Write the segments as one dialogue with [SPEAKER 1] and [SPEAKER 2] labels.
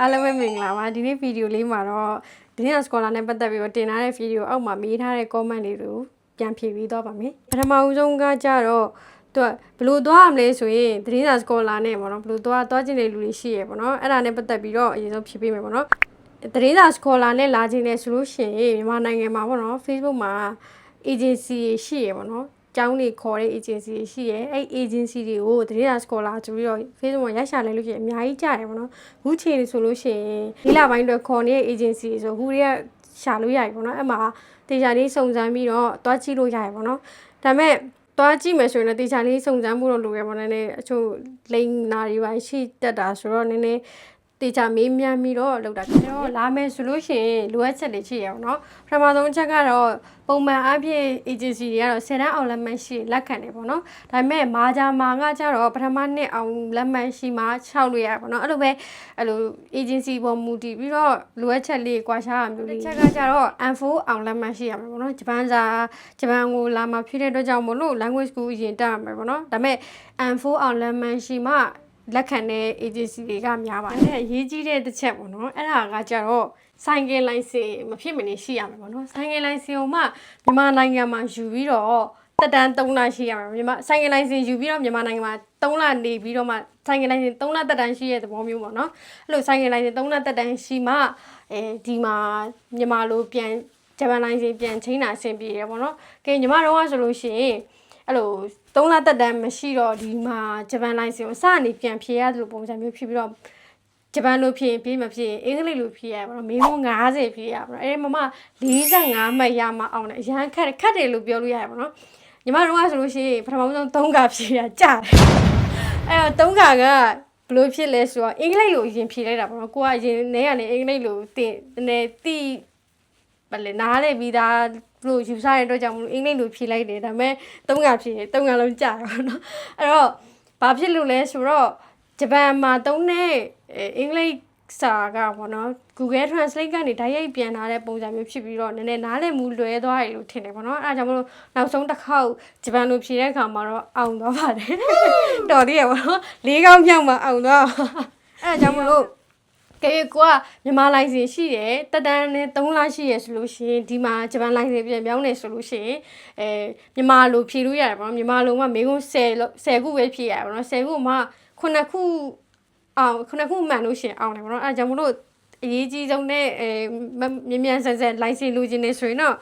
[SPEAKER 1] အားလုံးပဲမင်္ဂလာပါဒီနေ့ဗီဒီယိုလေးမှာတော့ဒီနေ့စကောလာနဲ့ပတ်သက်ပြီးတော့တင်ထားတဲ့ဗီဒီယိုအောက်မှာမေးထားတဲ့ comment လေးတွေကိုပြန်ဖြေပေးတော့ပါမယ်ပထမဦးဆုံးကကြတော့သူကဘလို့သွားရမလဲဆိုရင်ဒီနေ့စကောလာနဲ့ပေါ့နော်ဘလို့သွားကျင်တဲ့လူတွေရှိရပေါ့နော်အဲ့ဒါနဲ့ပတ်သက်ပြီးတော့အရင်ဆုံးဖြေပေးမယ်ပေါ့နော်ဒီနေ့စကောလာနဲ့လာခြင်းနဲ့ဆိုလို့ရှိရင်မြန်မာနိုင်ငံမှာပေါ့နော် Facebook မှာ agency ရှိရပေါ့နော်ကျောင်းတွေခေါ်တဲ့ agency ရှိရဲအဲ့ agency တွေကိုတရေတာ scholar ဆိုပြီးတော့ Facebook မှာရိုက်ရှာလိုက်လို့ရှိရင်အများကြီးကြားတယ်ပေါ့နော်အခုချိန်ဆိုလို့ရှိရင်ဒီလပိုင်းတွေခေါ်နေတဲ့ agency ဆိုအခုတွေကရှာလို့ရတယ်ပေါ့နော်အဲ့မှာတေချာလေးစုံစမ်းပြီးတော့တွားကြည့်လို့ရတယ်ပေါ့နော်ဒါပေမဲ့တွားကြည့်မယ်ဆိုရင်တေချာလေးစုံစမ်းဖို့တော့လိုရပေါ့နည်းနည်းအချို့လိန်နာတွေပါရှိတတ်တာဆိုတော့နည်းနည်းတေချာမေးမြန်းပြီးတော့လောက်တာကျွန်တော်လာမယ်ဆိုလို့ရှိရင်လိုအပ်ချက်တွေရှိရအောင်เนาะပထမဆုံးချက်ကတော့ပုံမှန်အဖြစ် agency တွေကတော့10တန်းအောင်လက်မှတ်ရှိလက်ခံတယ်ပေါ့နော်ဒါပေမဲ့မာဂျာမာကကြတော့ပထမနှစ်အောင်လက်မှတ်ရှိမှ6လို့ရပေါ့နော်အဲ့လိုပဲအဲ့လို agency ပေါ်မူတည်ပြီးတော့လိုအပ်ချက်လေးကွာခြားရမျိုးလေးချက်ကကြတော့ N4 အောင်လက်မှတ်ရှိရမှာပေါ့နော်ဂျပန်ကိုလာမှာဖြစ်တဲ့အတွက်ကြောင့်မို့လို့ language school ရင်တက်ရမှာပေါ့နော်ဒါပေမဲ့ N4 အောင်လက်မှတ်ရှိမှလက်ခံတဲ့ agency တွေကများပါတယ်အရေးကြီးတဲ့တစ်ချက်ပေါ့နော်အဲ့ဒါကကြတော့ဆိုင်ကယ်လိုင်စင်မဖြစ်မနေရှိရမယ်ပေါ့နော်ဆိုင်ကယ်လိုင်စင်ကိုမှမြန်မာနိုင်ငံမှာယူပြီးတော့တက်တန်း3လရှိရမယ်မြန်မာဆိုင်ကယ်လိုင်စင်ယူပြီးတော့မြန်မာနိုင်ငံမှာ3လနေပြီးတော့မှဆိုင်ကယ်လိုင်စင်3လတက်တန်းရှိရဲ့သဘောမျိုးပေါ့နော်အဲ့လိုဆိုင်ကယ်လိုင်စင်3လတက်တန်းရှိမှဒီမှာမြန်မာလိုပြန်ဂျပန်လိုင်စင်ပြန်ချိန်တာအဆင်ပြေတယ်ပေါ့နော်ကဲညီမတို့ကဆိုလို့ရှိရင်အဲ့လို3လတက်တန်းမရှိတော့ဒီမှာဂျပန်လိုင်စင်ကိုစနေပြန်ဖြေရတယ်လို့ပုံစံမျိုးဖြစ်ပြီးတော့ဂျပန်လိုဖြေပြေးမဖြေအင်္ဂလိပ်လိုဖြေရပါတော့မေးခွန်း90ဖြေရပါတော့အဲ့မမ45မှတ်ရမှအောင်တယ်အရန်ခက်တယ်လို့ပြောလို့ရတယ်ပေါ့နော်ညီမတို့ကဆိုလို့ရှိရင်ပထမဆုံး3ခါဖြေရကြာတယ်အဲ့တော့3ခါကဘလို့ဖြစ်လဲဆိုတော့အင်္ဂလိပ်လိုရင်ဖြေလိုက်တာပေါ့နော်ကိုကအရင်နဲ့ကနေအင်္ဂလိပ်လိုတင်နေတိဘာလဲနားလေပြီးသားလို့ယူဆရတဲ့အတွက်ကြောင့်မလို့အင်္ဂလိပ်လိုဖြေလိုက်တယ်ဒါပေမဲ့3ခါဖြေ3ခါလုံးကြာတယ်ပေါ့နော်အဲ့တော့ဘာဖြစ်လို့လဲဆိုတော့ဂျပန်မှာ3နဲ့အင်္ဂလိပ်စာကပေါ့နော် Google Translate ကနေဓာတ်ရိုက်ပြန်လာတဲ့ပုံစံမျိုးဖြစ်ပြီးတော့နည်းနည်းနားလည်မှုလွဲသွားတယ်လို့ထင်တယ်ပေါ့နော်အဲဒါကြောင့်မလို့နောက်ဆုံးတစ်ခေါက်ဂျပန်လိုဖြေတဲ့အခါမှာတော့အောင်သွားပါတယ်တော်သေးရပေါ့နော်၄ခေါက်မြောက်မှအောင်သွားအဲဒါကြောင့်မလို့ကဲကိုကမြန်မာလိုင်စင်ရှိတယ်တက်တန်းနဲ့3လရှိရဆိုလို့ရှိရင်ဒီမှာဂျပန်လိုင်စင်ပြန်ပြောင်းနေဆိုလို့ရှိရင်မြန်မာလိုဖြေလို့ရတယ်ပေါ့နော်မြန်မာလိုမှမေကုန်း10ခုပဲဖြေရပါတော့10ခုမှ9ခုအောင်9ခုမှန်လို့ရှိရင်အောင်တယ်ပေါ့နော်အဲကြောင့်မလို့အရေးကြီးဆုံးနဲ့မြန်ဆန်လိုင်စင်လိုချင်နေဆိုရင်တော့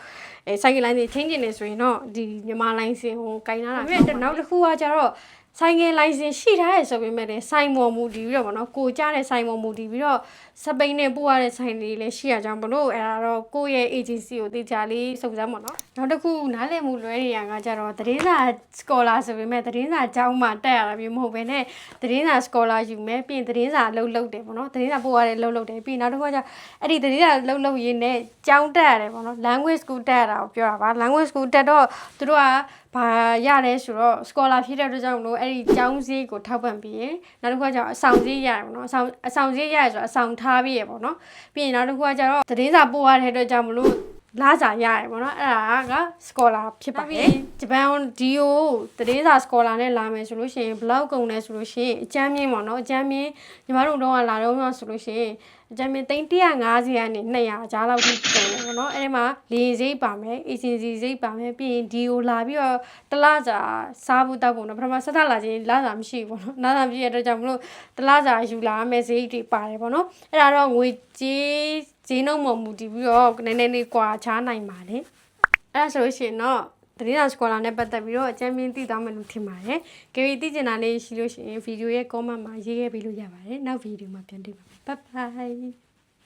[SPEAKER 1] ဆိုင်ကယ်လိုင်စင်ချင်းချင်နေဆိုရင်တော့ဒီမြန်မာလိုင်စင်ကိုကင်ထားတာနောက်တစ်ခုကကြတော့ဆိုင်ကယ်လိုင်စင်ရှိထားရဆိုပေမဲ့ဆိုင်မော်မူတည်ပြီးတော့ဗောနော်ကိုကြားတဲ့ဆိုင်မော်မူတည်ပြီးတော့စပိန်နဲ့ပို့ရတဲ့ဆိုင်တွေလည်းရှိရကြအောင်ဘလို့အဲ့ဒါတော့ကိုယ့်ရဲ့ agency ကိုတေချာလေးစုံစမ်းပါနော်နောက်တစ်ခုနားလည်မှုလွဲနေရကကြတော့သတင်းစာ scholar ဆိုပေမဲ့သတင်းစာကျောင်းမှာတက်ရတာမျိုးမဟုတ်ဘဲနဲ့သတင်းစာ scholar ယူမယ်ပြီးရင်သတင်းစာလှုပ်တယ်ဗောနော်သတင်းစာပို့ရတဲ့လှုပ်တယ်ပြီးနောက်တစ်ခုကကျအဲ့ဒီသတင်းစာလှုပ်ရင်းနဲ့ကျောင်းတက်ရတယ်ဗောနော် language school တက်ရတာကိုပြောတာပါ language school တက်တော့သူတို့ကဘာရလဲဆိုတော့ scholar ဖြစ်တဲ့အတွက်ကြောင့်မလို့အဲ့ဒီကျောင်းစည်းကိုထောက်ပံ့ပြီးရင်နောက်တစ်ခုကကျတော့အဆောင်စည်းရတယ်ပေါ့နော်အဆောင်စည်းရဆိုတော့အဆောင်ထားပြီးရပေါ့နော်ပြီးရင်နောက်တစ်ခုကကျတော့သတင်းစာပို့ရတဲ့အတွက်ကြောင့်မလို့လာစာရတယ်ပေါ့နော်အဲ့ဒါက scholar ဖြစ်ပါတယ်ဂျပန်ဒီယိုသတင်းစာ scholar နဲ့လာမယ်ဆိုလို့ရှိရင် blog ကုန်တယ်ဆိုလို့ရှိရင်အကျမ်းမြင့်ပေါ့နော်အကျမ်းမြင့်ညီမတို့တော့လာတော့ဆိုလို့ရှိရင်အကျမ်းမြင့်350ကနေ200ကြားလောက်ထိကုန်တယ်ပေါ့နော်အဲ့ဒီမှာလေစိတ်ပါမယ် agency စိတ်ပါမယ်ပြီးရင်ဒီယိုလာပြီးတော့တလားစာစားဖို့တောက်ဖို့နော်ပထမဆက်လာခြင်းလာစာမရှိဘူးပေါ့နော်လာစာမရှိတဲ့အတွက်ကြောင့်မလို့တလားစာယူလာမယ်စိတ်တွေပါတယ်ပေါ့နော်အဲ့ဒါတော့ငွေကြေးဈေးနှုန်းပေါ်မူတည်ပြီးတော့နည်းနည်းလေးကွာခြားနိုင်ပါတယ်အဲ့ဒါဆိုလို့ရှိရင်တော့သတင်းစာ scholar နဲ့ပတ်သက်ပြီးတော့အကျဉ်းပြင်းသိသွားမယ်လို့ထင်ပါတယ်။ကြည့်သိချင်တာလေးရှိလို့ရှိရင်ဗီဒီယိုရဲ့ comment မှာရေးခဲ့ပေးလို့ရပါတယ်။နောက်ဗီဒီယိုမှာပြန်တွေ့ပါမယ်။ Bye bye